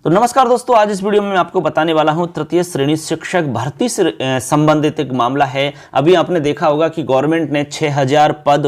तो नमस्कार दोस्तों, आज इस वीडियो में मैं आपको बताने वाला हूं तृतीय श्रेणी शिक्षक भर्ती से संबंधित एक मामला है। अभी आपने देखा होगा कि गवर्नमेंट ने 6000 पद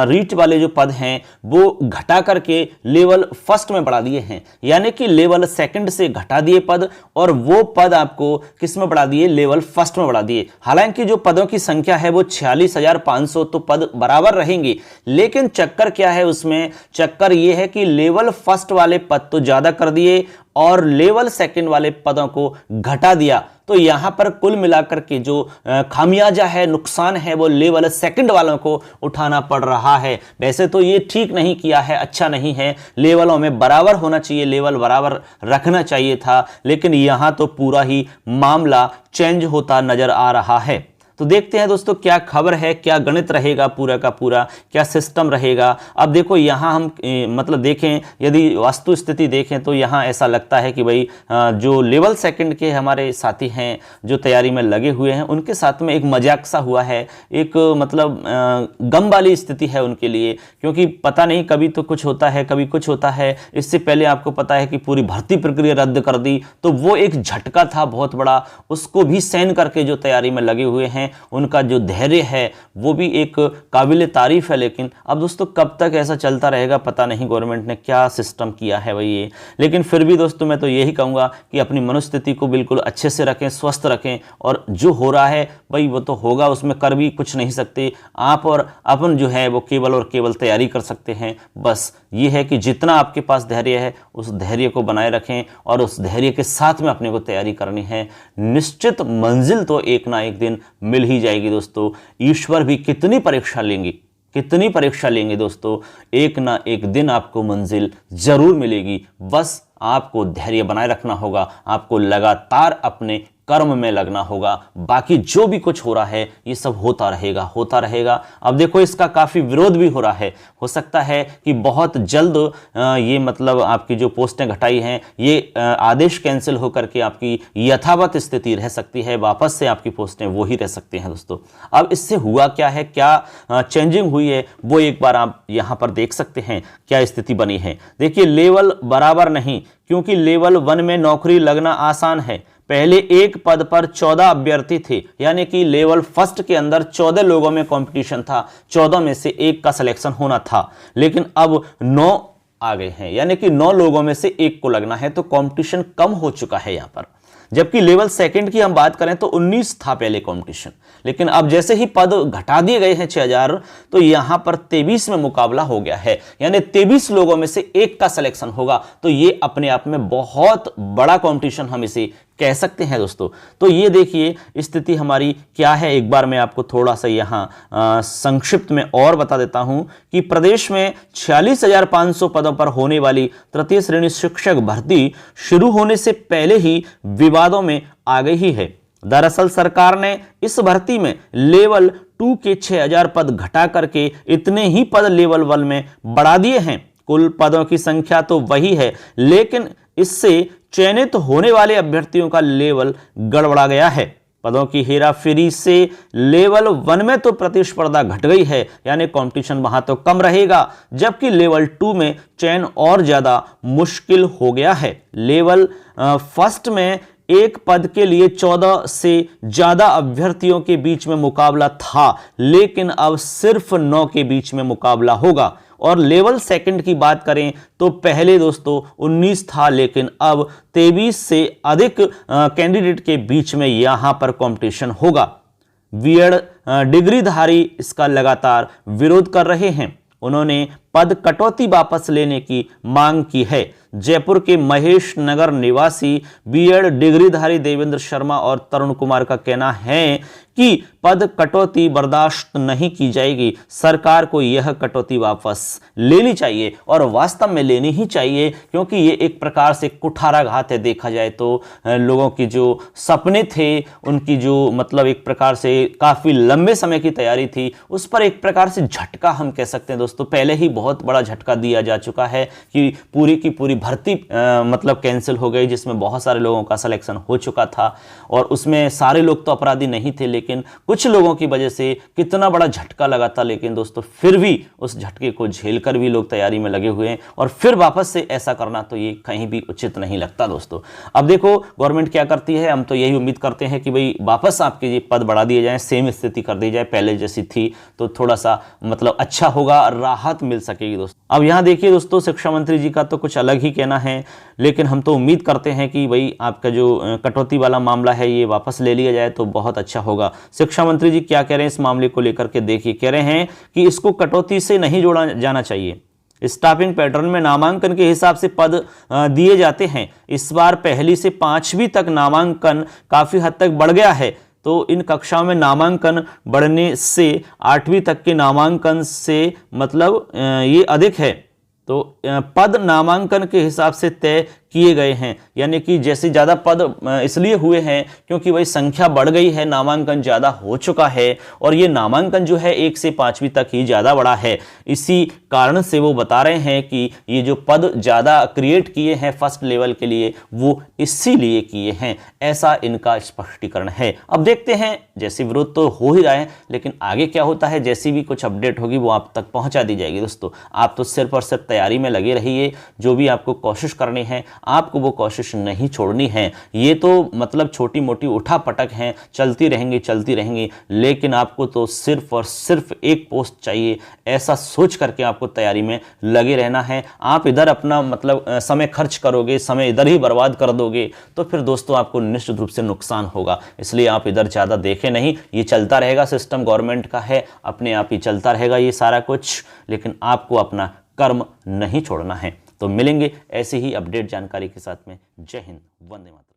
रीट वाले जो पद हैं वो घटा करके लेवल फर्स्ट में बढ़ा दिए हैं, यानी कि लेवल सेकंड से घटा दिए पद और वो पद आपको किस में बढ़ा दिए, लेवल फर्स्ट में बढ़ा दिए। हालांकि जो पदों की संख्या है वो 46,500 तो पद बराबर रहेंगे, लेकिन चक्कर क्या है उसमें, चक्कर ये है कि लेवल फर्स्ट वाले पद तो ज्यादा कर दिए और लेवल सेकंड वाले पदों को घटा दिया। तो यहां पर कुल मिलाकर के जो खामियाजा है, नुकसान है, वो लेवल सेकंड वालों को उठाना पड़ रहा है। वैसे तो ये ठीक नहीं किया है, अच्छा नहीं है, लेवलों में बराबर होना चाहिए, लेवल बराबर रखना चाहिए था, लेकिन यहां तो पूरा ही मामला चेंज होता नजर आ रहा है। तो देखते हैं दोस्तों क्या खबर है, क्या गणित रहेगा पूरा का पूरा, क्या सिस्टम रहेगा। अब देखो यहाँ हम मतलब देखें, यदि वास्तु स्थिति देखें तो यहाँ ऐसा लगता है कि भाई जो लेवल सेकंड के हमारे साथी हैं जो तैयारी में लगे हुए हैं, उनके साथ में एक मजाक सा हुआ है, एक मतलब गम वाली स्थिति है उनके लिए, क्योंकि पता नहीं कभी तो कुछ होता है, कभी कुछ होता है। इससे पहले आपको पता है कि पूरी भर्ती प्रक्रिया रद्द कर दी, तो वो एक झटका था बहुत बड़ा, उसको भी सहन करके जो तैयारी में लगे हुए हैं उनका जो धैर्य है वो भी एक काबिल तारीफ है। लेकिन अब दोस्तों कब तक ऐसा चलता रहेगा पता नहीं, गवर्नमेंट ने क्या सिस्टम किया है भाई ये। लेकिन फिर भी दोस्तों मैं तो यही कहूँगा कि अपनी मनोस्थिति को बिल्कुल अच्छे से रखें, स्वस्थ रखें, और जो हो रहा है भाई वो तो होगा, उसमें कर भी कुछ नहीं सकते। आप और अपन जो है वो केवल और केवल तैयारी कर सकते हैं। बस ये है कि जितना आपके पास धैर्य है उस धैर्य को बनाए रखें और उस धैर्य के साथ में अपने को तैयारी करनी है। निश्चित मंजिल तो एक ना एक दिन मिल ही जाएगी दोस्तों। ईश्वर भी कितनी परीक्षा लेंगे दोस्तों, एक ना एक दिन आपको मंजिल जरूर मिलेगी। बस आपको धैर्य बनाए रखना होगा, आपको लगातार अपने कर्म में लगना होगा। बाकी जो भी कुछ हो रहा है ये सब होता रहेगा। अब देखो इसका काफी विरोध भी हो रहा है। हो सकता है कि बहुत जल्द ये मतलब आपकी जो पोस्टें घटाई हैं ये आदेश कैंसिल होकर के आपकी यथावत स्थिति रह सकती है, वापस से आपकी पोस्टें वो ही रह सकती हैं दोस्तों। अब इससे हुआ क्या है, क्या चेंजिंग हुई है, वो एक बार आप यहां पर देख सकते हैं क्या स्थिति बनी है। देखिए लेवल बराबर नहीं, क्योंकि लेवल 1 में नौकरी लगना आसान है। पहले एक पद पर 14 अभ्यर्थी थे, यानी कि लेवल फर्स्ट के अंदर 14 लोगों में कंपटीशन था, 14 में से एक का सिलेक्शन होना था। लेकिन अब 9 आ गए हैं, यानी कि 9 लोगों में से एक को लगना है, तो कंपटीशन कम हो चुका है यहां पर। जबकि लेवल सेकंड की हम बात करें तो 19 था पहले कंपटीशन, लेकिन अब जैसे ही पद घटा दिए गए हैं 6000, तो यहां पर 23 में मुकाबला हो गया है, यानी 23 लोगों में से एक का सिलेक्शन होगा। तो ये अपने आप में बहुत बड़ा कंपटीशन हम इसे कह सकते हैं दोस्तों। तो ये देखिए स्थिति हमारी क्या है, एक बार मैं आपको थोड़ा सा यहाँ संक्षिप्त में और बता देता हूं कि प्रदेश में 46,500 पदों पर होने वाली तृतीय श्रेणी शिक्षक भर्ती शुरू होने से पहले ही विवादों में आ गई ही है। दरअसल सरकार ने इस भर्ती में लेवल 2 के 6000 पद घटा करके इतने ही पद लेवल 1 में बढ़ा दिए हैं। कुल पदों की संख्या तो वही है, लेकिन इससे चयनित होने वाले अभ्यर्थियों का लेवल गड़बड़ा गया है। पदों की हेराफेरी से लेवल 1 में तो प्रतिस्पर्धा घट गई है, यानी कंपटीशन वहां तो कम रहेगा, जबकि लेवल 2 में चयन और ज्यादा मुश्किल हो गया है। लेवल फर्स्ट में एक पद के लिए 14 से ज्यादा अभ्यर्थियों के बीच में मुकाबला था, लेकिन अब सिर्फ 9 के बीच में मुकाबला होगा। और लेवल सेकंड की बात करें तो पहले दोस्तों 19 था, लेकिन अब 23 से अधिक कैंडिडेट के बीच में यहां पर कंपटीशन होगा। बीएड डिग्रीधारी इसका लगातार विरोध कर रहे हैं। उन्होंने पद कटौती वापस लेने की मांग की है। जयपुर के महेश नगर निवासी बीएड डिग्रीधारी देवेंद्र शर्मा और तरुण कुमार का कहना है कि पद कटौती बर्दाश्त नहीं की जाएगी। सरकार को यह कटौती वापस लेनी चाहिए, और वास्तव में लेनी ही चाहिए, क्योंकि ये एक प्रकार से कुठाराघात है। देखा जाए तो लोगों की जो सपने थे, उनकी जो मतलब एक प्रकार से काफी लंबे समय की तैयारी थी, उस पर एक प्रकार से झटका हम कह सकते हैं दोस्तों। पहले ही बहुत बड़ा झटका दिया जा चुका है कि पूरी की पूरी भर्ती मतलब कैंसिल हो गई, जिसमें बहुत सारे लोगों का सिलेक्शन हो चुका था और उसमें सारे लोग तो अपराधी नहीं थे, लेकिन कुछ लोगों की वजह से कितना बड़ा झटका लगा था। लेकिन दोस्तों फिर भी उस झटके को झेलकर भी लोग तैयारी में लगे हुए हैं और फिर वापस से ऐसा करना तो ये कहीं भी उचित नहीं लगता दोस्तों। अब देखो गवर्नमेंट क्या करती है, हम तो यही उम्मीद करते हैं कि भाई वापस आपके ये पद बढ़ा दिए जाए, सेम स्थिति कर दी जाए पहले जैसी थी, तो थोड़ा सा मतलब अच्छा होगा, राहत मिल सकेगी दोस्तों। अब यहां देखिए दोस्तों, शिक्षा मंत्री जी का तो कुछ अलग ही कहना है, लेकिन हम तो उम्मीद करते हैं कि भाई आपका जो कटौती वाला मामला है ये वापस ले लिया जाए तो बहुत अच्छा होगा। शिक्षा मंत्री जी क्या कह रहे हैं इस मामले को लेकर के देखिए, कह रहे हैं कि इसको कटौती से नहीं जोड़ा जाना चाहिए। स्टाफिंग पैटर्न में नामांकन के हिसाब से पद दिए जाते हैं। इस बार पहली से 5वीं तक नामांकन काफी हद तक बढ़ गया है, तो इन कक्षाओं में नामांकन बढ़ने से 8वीं तक के नामांकन से मतलब ये अधिक है। तो पद नामांकन के हिसाब से तय किए गए हैं, यानी कि जैसे ज़्यादा पद इसलिए हुए हैं क्योंकि वही संख्या बढ़ गई है, नामांकन ज़्यादा हो चुका है और ये नामांकन जो है 1 से 5वीं तक ही ज़्यादा बड़ा है। इसी कारण से वो बता रहे हैं कि ये जो पद ज़्यादा क्रिएट किए हैं फर्स्ट लेवल के लिए वो इसीलिए किए हैं, ऐसा इनका स्पष्टीकरण है। अब देखते हैं, जैसे विरोध तो हो ही रहा है, लेकिन आगे क्या होता है, जैसी भी कुछ अपडेट होगी वो आप तक पहुँचा दी जाएगी दोस्तों। आप तो सिर्फ और सिर्फ तैयारी में लगे रहिए, जो भी आपको कोशिश करनी है आपको वो कोशिश नहीं छोड़नी है। ये तो मतलब छोटी मोटी उठा पटक हैं, चलती रहेंगी, लेकिन आपको तो सिर्फ और सिर्फ एक पोस्ट चाहिए, ऐसा सोच करके आपको तैयारी में लगे रहना है। आप इधर अपना मतलब समय खर्च करोगे, समय इधर ही बर्बाद कर दोगे तो फिर दोस्तों आपको निश्चित रूप से नुकसान होगा। इसलिए आप इधर ज़्यादा देखें नहीं, ये चलता रहेगा, सिस्टम गवर्नमेंट का है, अपने आप ही चलता रहेगा ये सारा कुछ, लेकिन आपको अपना कर्म नहीं छोड़ना है। तो मिलेंगे ऐसे ही अपडेट जानकारी के साथ में। जय हिंद, वंदे मातरम।